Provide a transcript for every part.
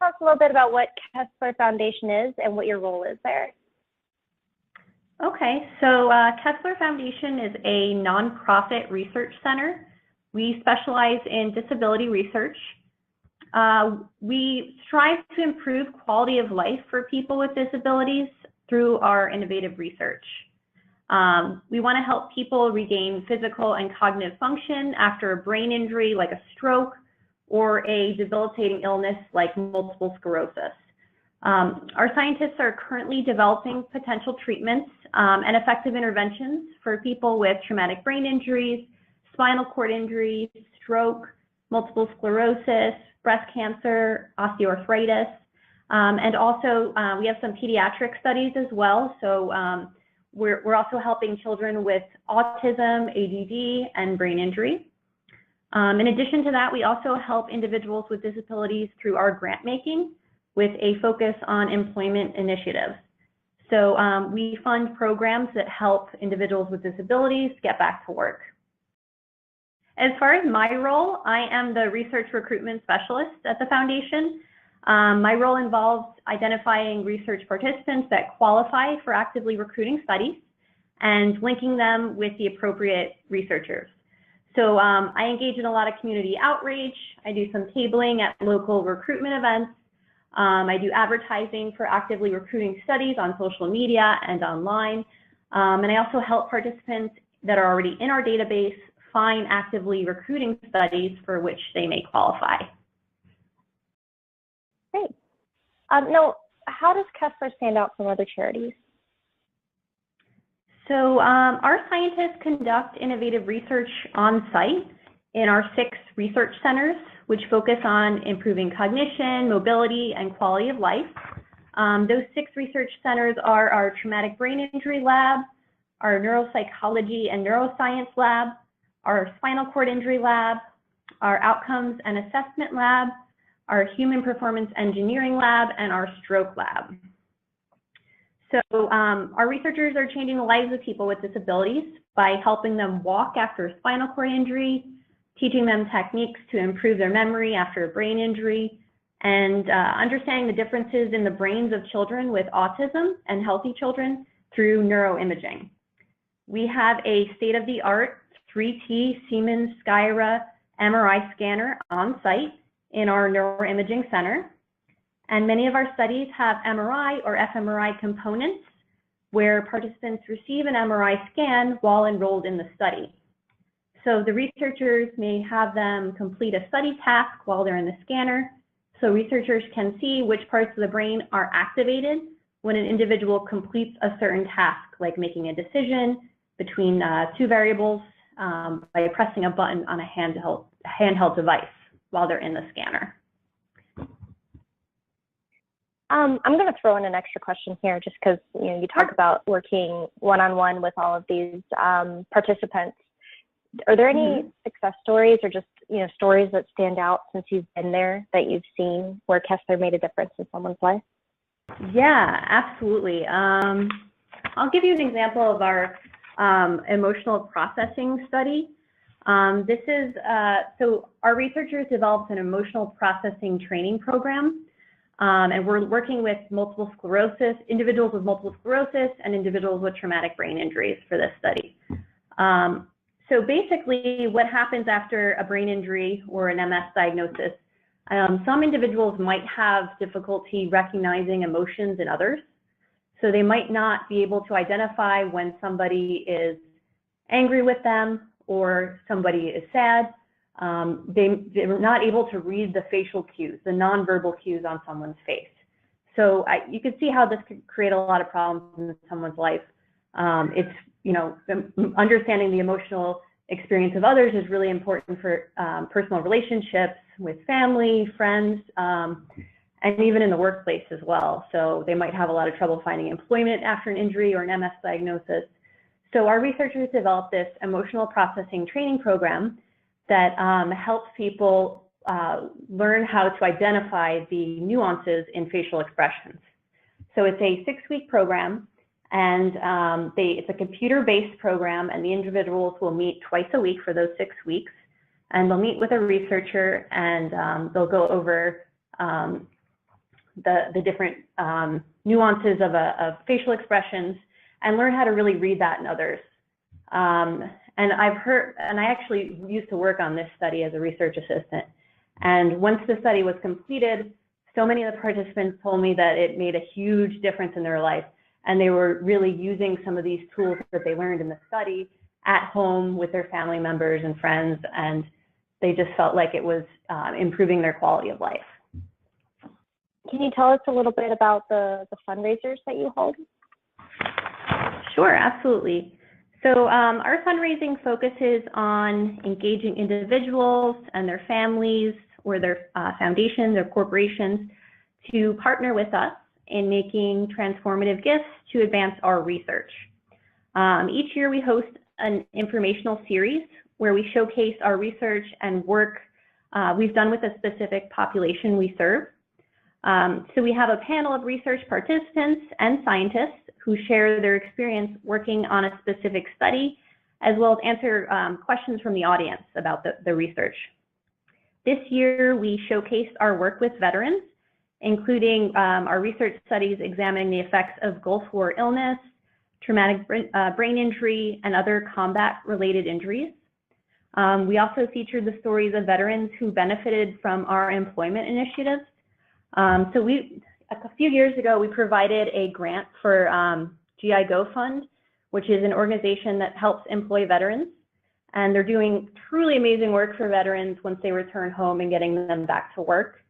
tell us a little bit about what Kessler Foundation is and what your role is there? Okay, so Kessler Foundation is a nonprofit research center. We specialize in disability research. We strive to improve quality of life for people with disabilities through our innovative research. We want to help people regain physical and cognitive function after a brain injury like a stroke or a debilitating illness like multiple sclerosis. Our scientists are currently developing potential treatments and effective interventions for people with traumatic brain injuries, spinal cord injuries, stroke, multiple sclerosis, breast cancer, osteoarthritis, and also we have some pediatric studies as well. So we're also helping children with autism, ADD, and brain injury. In addition to that, we also help individuals with disabilities through our grant making with a focus on employment initiatives. So we fund programs that help individuals with disabilities get back to work. As far as my role, I am the research recruitment specialist at the foundation. My role involves identifying research participants that qualify for actively recruiting studies and linking them with the appropriate researchers. So I engage in a lot of community outreach. I do some tabling at local recruitment events. I do advertising for actively recruiting studies on social media and online. And I also help participants that are already in our database find actively recruiting studies for which they may qualify. Great. Now, how does Kessler stand out from other charities? So our scientists conduct innovative research on site in our 6 research centers, which focus on improving cognition, mobility, and quality of life. Those 6 research centers are our traumatic brain injury lab, our neuropsychology and neuroscience lab, our spinal cord injury lab, our outcomes and assessment lab, our human performance engineering lab, and our stroke lab. So our researchers are changing the lives of people with disabilities by helping them walk after a spinal cord injury, teaching them techniques to improve their memory after a brain injury, and understanding the differences in the brains of children with autism and healthy children through neuroimaging. We have a state-of-the-art 3T Siemens Skyra MRI scanner on site in our neuroimaging center. And many of our studies have MRI or fMRI components where participants receive an MRI scan while enrolled in the study. So the researchers may have them complete a study task while they're in the scanner, so researchers can see which parts of the brain are activated when an individual completes a certain task, like making a decision between 2 variables by pressing a button on a handheld device while they're in the scanner. I'm going to throw in an extra question here just because you talk about working one-on-one with all of these participants. Are there any success stories or just stories that stand out since you've been there that you've seen where Kessler made a difference in someone's life? Yeah, absolutely. I'll give you an example of our emotional processing study. This is, so our researchers developed an emotional processing training program, and we're working with individuals with multiple sclerosis and individuals with traumatic brain injuries for this study. So basically what happens after a brain injury or an MS diagnosis, some individuals might have difficulty recognizing emotions in others. So they might not be able to identify when somebody is angry with them or somebody is sad. They're not able to read the facial cues, the nonverbal cues on someone's face. So you can see how this could create a lot of problems in someone's life. It's, understanding the emotional experience of others is really important for personal relationships with family, friends, and even in the workplace as well. So they might have a lot of trouble finding employment after an injury or an MS diagnosis. So our researchers developed this emotional processing training program that helps people learn how to identify the nuances in facial expressions. So it's a 6-week program, and it's a computer-based program, and the individuals will meet twice a week for those 6 weeks, and they'll meet with a researcher, and they'll go over the different nuances of facial expressions and learn how to really read that in others. And I actually used to work on this study as a research assistant. And once the study was completed, so many of the participants told me that it made a huge difference in their life. And they were really using some of these tools that they learned in the study at home with their family members and friends. And they just felt like it was improving their quality of life. Can you tell us a little bit about the fundraisers that you hold? Sure, absolutely. So our fundraising focuses on engaging individuals and their families or their foundations or corporations to partner with us in making transformative gifts to advance our research. Each year we host an informational series where we showcase our research and work we've done with a specific population we serve. So we have a panel of research participants and scientists who share their experience working on a specific study, as well as answer questions from the audience about the research. This year, we showcased our work with veterans, including our research studies examining the effects of Gulf War illness, traumatic brain injury, and other combat-related injuries. We also featured the stories of veterans who benefited from our employment initiatives. A few years ago, we provided a grant for GI Go Fund, which is an organization that helps employ veterans. And they're doing truly amazing work for veterans once they return home and getting them back to work.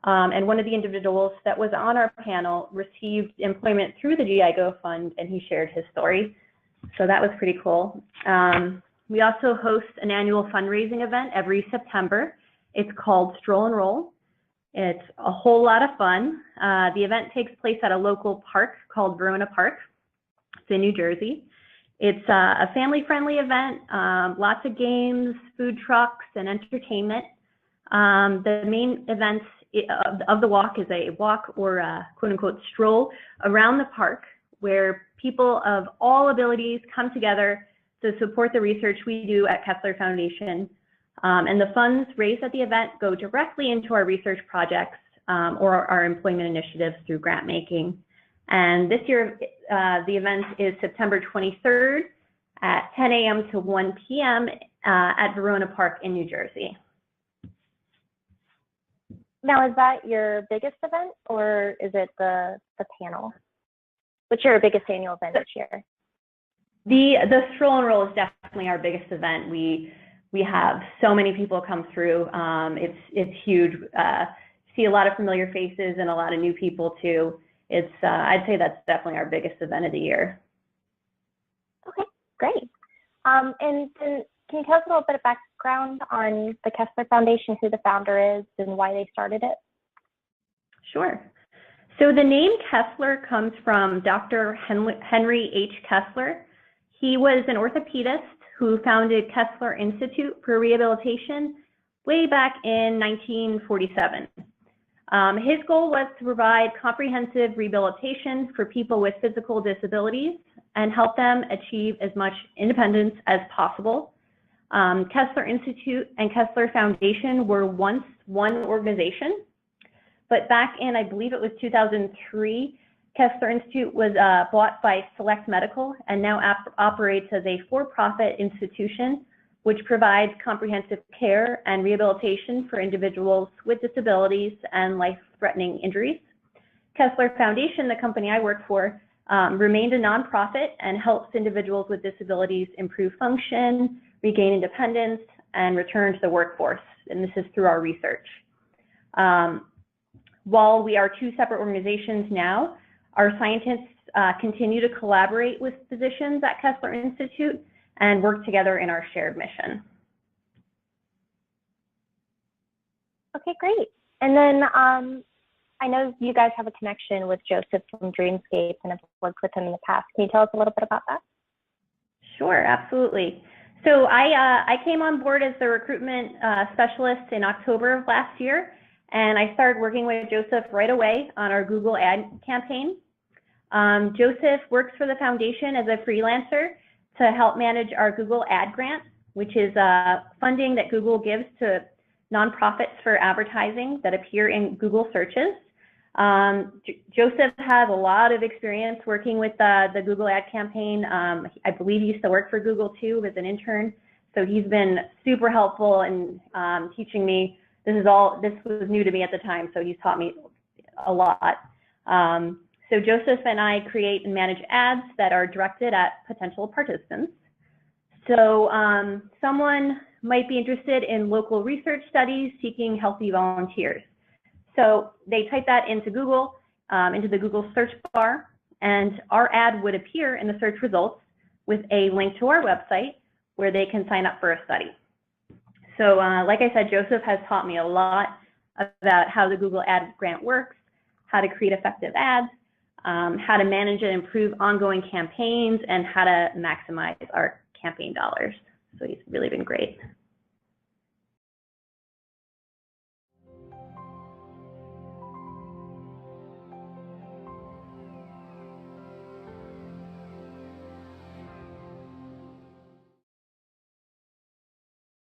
And one of the individuals that was on our panel received employment through the GI Go Fund, and he shared his story. So that was pretty cool. We also host an annual fundraising event every September. It's called Stroll and Roll. It's a whole lot of fun. The event takes place at a local park called Verona Park. It's in New Jersey. It's a family-friendly event, lots of games, food trucks, and entertainment. The main event of the walk is a walk or a quote-unquote stroll around the park where people of all abilities come together to support the research we do at Kessler Foundation. And the funds raised at the event go directly into our research projects or our employment initiatives through grant making. And this year, the event is September 23rd at 10 a.m. to 1 p.m. At Verona Park in New Jersey. Now, is that your biggest event or is it the panel? What's your biggest annual event this year? The Stroll and Roll is definitely our biggest event. We have so many people come through. It's huge. See a lot of familiar faces and a lot of new people too. It's I'd say that's definitely our biggest event of the year. Okay, great. And then can you tell us a little bit of background on the Kessler Foundation, who the founder is, and why they started it? Sure. So the name Kessler comes from Dr. Henry H. Kessler. He was an orthopedist who founded Kessler Institute for Rehabilitation way back in 1947. His goal was to provide comprehensive rehabilitation for people with physical disabilities and help them achieve as much independence as possible. Kessler Institute and Kessler Foundation were once one organization, but back in, I believe it was 2003, Kessler Institute was bought by Select Medical and now operates as a for-profit institution which provides comprehensive care and rehabilitation for individuals with disabilities and life-threatening injuries. Kessler Foundation, the company I work for, remained a nonprofit and helps individuals with disabilities improve function, regain independence, and return to the workforce. And this is through our research. While we are two separate organizations now, our scientists continue to collaborate with physicians at Kessler Institute and work together in our shared mission. Okay, great. And then I know you guys have a connection with Joseph from Dreamscape and have worked with him in the past. Can you tell us a little bit about that? Sure, absolutely. So I came on board as the recruitment specialist in October of last year, and I started working with Joseph right away on our Google ad campaign. Joseph works for the foundation as a freelancer to help manage our Google ad grant, which is funding that Google gives to nonprofits for advertising that appear in Google searches. Joseph has a lot of experience working with the Google ad campaign. I believe he used to work for Google too as an intern. So he's been super helpful in teaching me. This was new to me at the time, so he's taught me a lot. So Joseph and I create and manage ads that are directed at potential participants. So someone might be interested in local research studies seeking healthy volunteers. So they type that into Google, into the Google search bar, and our ad would appear in the search results with a link to our website where they can sign up for a study. So like I said, Joseph has taught me a lot about how the Google Ad Grant works, how to create effective ads, how to manage and improve ongoing campaigns, and how to maximize our campaign dollars. So he's really been great.